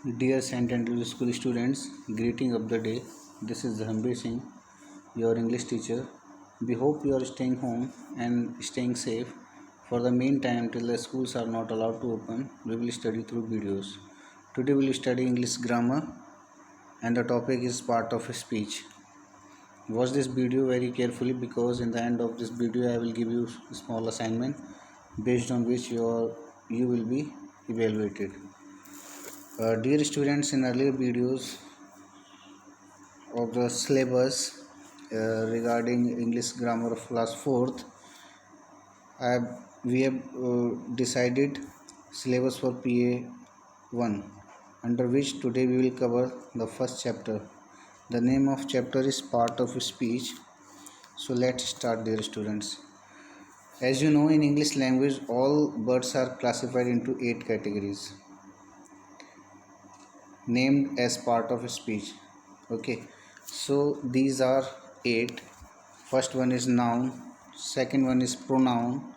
Dear St. Andrew School students, greeting of the day. This is Dhambir Singh, your English teacher. We hope you are staying home and staying safe. For the meantime, till the schools are not allowed to open, we will study through videos. Today we will study English grammar and the topic is part of speech. Watch this video very carefully because in the end of this video I will give you a small assignment based on which you will be evaluated. Dear students, in earlier videos of the syllabus regarding English grammar of class 4th, we have decided syllabus for PA 1, under which today we will cover the first chapter. The name of chapter is part of speech. So let's start, dear students. As you know, in English language, all birds are classified into 8 categories named as part of speech. Okay, so these are 8. First one is noun, second one is pronoun,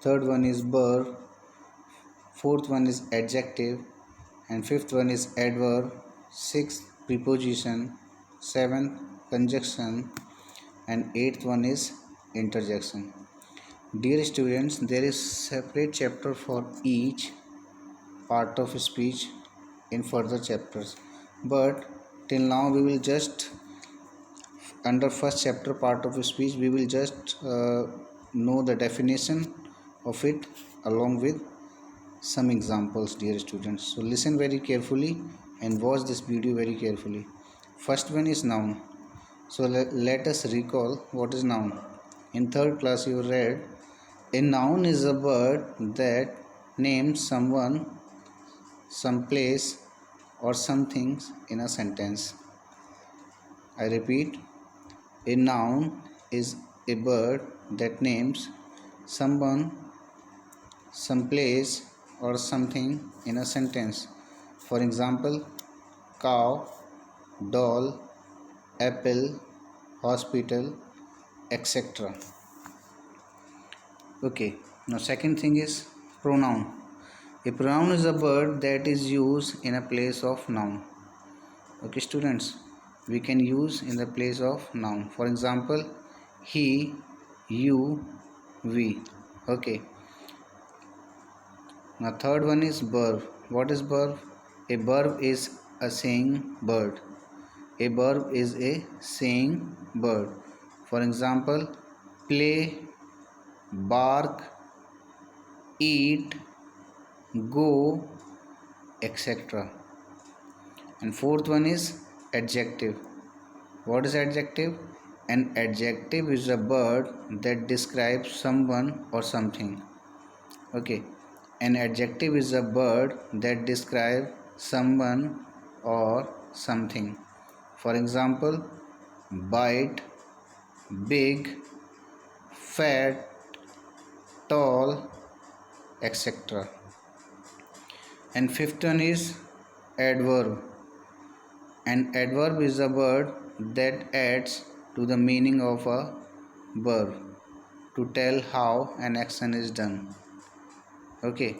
third one is verb, fourth one is adjective, and fifth one is adverb, sixth preposition, seventh conjunction, and eighth one is interjection. Dear students, there is separate chapter for each part of speech in further chapters, but till now we will just under first chapter part of speech we will just know the definition of it along with some examples, dear students. So listen very carefully and watch this video very carefully. First one is noun. So let us recall what is noun. In third class you read a noun is a word that names someone, some place or some things in a sentence. I repeat, a noun is a word that names someone, some place or something in a sentence. For example, cow, doll, apple, hospital, etc. Okay, now second thing is pronoun. A pronoun is a word that is used in a place of noun. Okay, students, we can use in the place of noun. For example, he, you, we. Okay. Now third one is verb. What is verb? A verb is a saying bird. A verb is a saying bird. For example, play, bark, eat, go, etc. And fourth one is adjective. What is adjective? An adjective is a word that describes someone or something. Okay. An adjective is a word that describes someone or something. For example, bite, big, fat, tall, etc. And fifth one is adverb. An adverb is a word that adds to the meaning of a verb to tell how an action is done. Okay,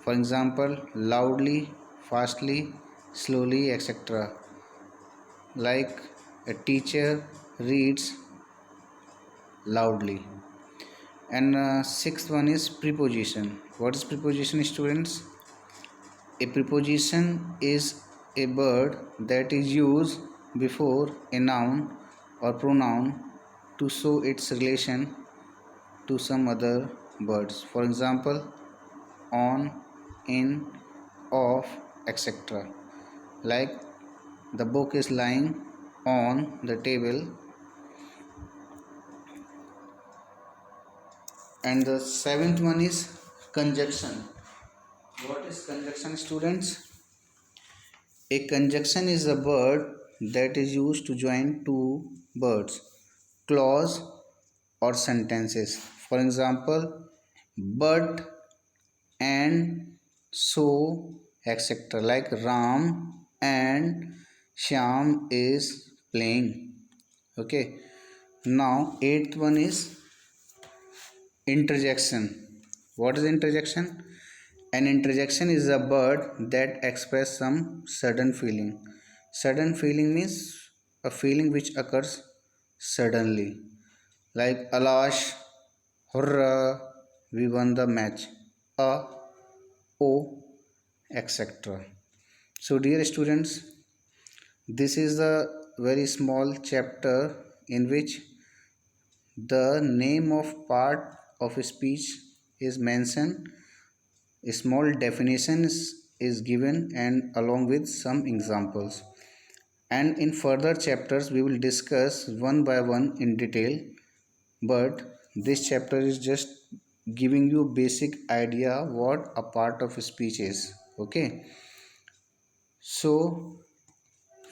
for example, loudly, fastly, slowly, etc. Like a teacher reads loudly. And sixth one is preposition. What is preposition, students? A preposition is a word that is used before a noun or pronoun to show its relation to some other words. For example, on, in, off, etc. Like the book is lying on the table. And the seventh one is conjunction. What is conjunction, students? A conjunction is a word that is used to join two words, clause or sentences. For example, but, and, so, etc. Like Ram and Shyam is playing. Okay. Now eighth one is interjection. What is interjection? An interjection is a word that expresses some sudden feeling. Sudden feeling means a feeling which occurs suddenly, like alash, hurrah, we won the match, a, o, etc. So dear students, this is a very small chapter in which the name of part of a speech is mentioned, small definitions is given, and along with some examples. And in further chapters we will discuss one by one in detail, but this chapter is just giving you basic idea what a part of a speech is. Okay, so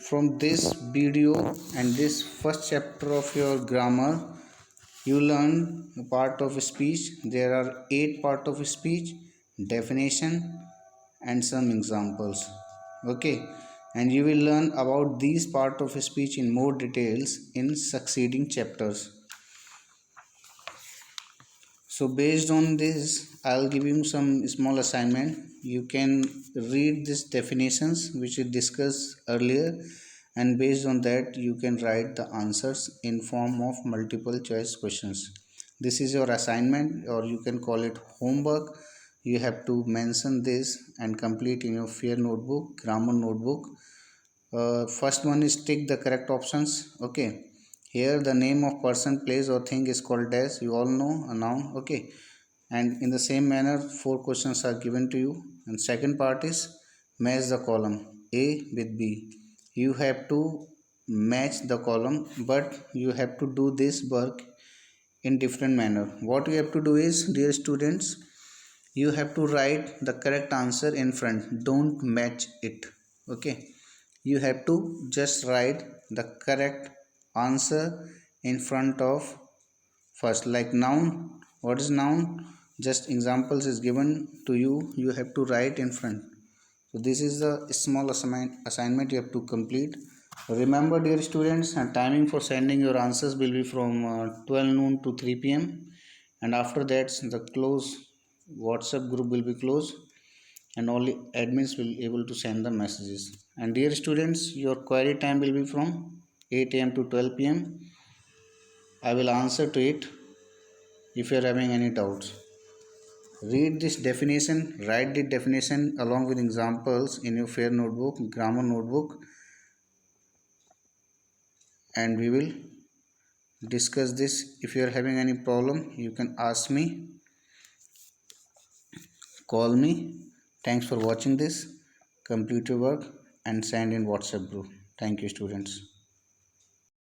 from this video and this first chapter of your grammar, you learn a part of speech. There are 8 part of speech, definition and some examples. Okay, and you will learn about these part of speech in more details in succeeding chapters. So based on this, I'll give you some small assignment. You can read these definitions which we discussed earlier, and based on that you can write the answers in form of multiple choice questions. This is your assignment, or you can call it homework. You have to mention this and complete in your fair notebook, grammar notebook. First one is tick the correct options. Okay, here the name of person, place or thing is called as, you all know, a noun. Okay, and in the same manner 4 questions are given to you. And second part is match the column A with B. You have to match the column, but you have to do this work in different manner. What you have to do is, dear students, you have to write the correct answer in front, don't match it. Okay, you have to just write the correct answer in front of first, like noun. What is noun? Just examples is given to you, you have to write in front. So this is a small assignment you have to complete. Remember dear students, and timing for sending your answers will be from 12 noon to 3 p.m. and after that the close WhatsApp group will be closed and only admins will able to send the messages. And dear students, your query time will be from 8 a.m. to 12 p.m. I will answer to it if you are having any doubts. Read this definition, write the definition along with examples in your fair notebook, grammar notebook, and we will discuss this. If you are having any problem, you can ask me, call me. Thanks for watching this. Complete your work and send in WhatsApp group. Thank you students.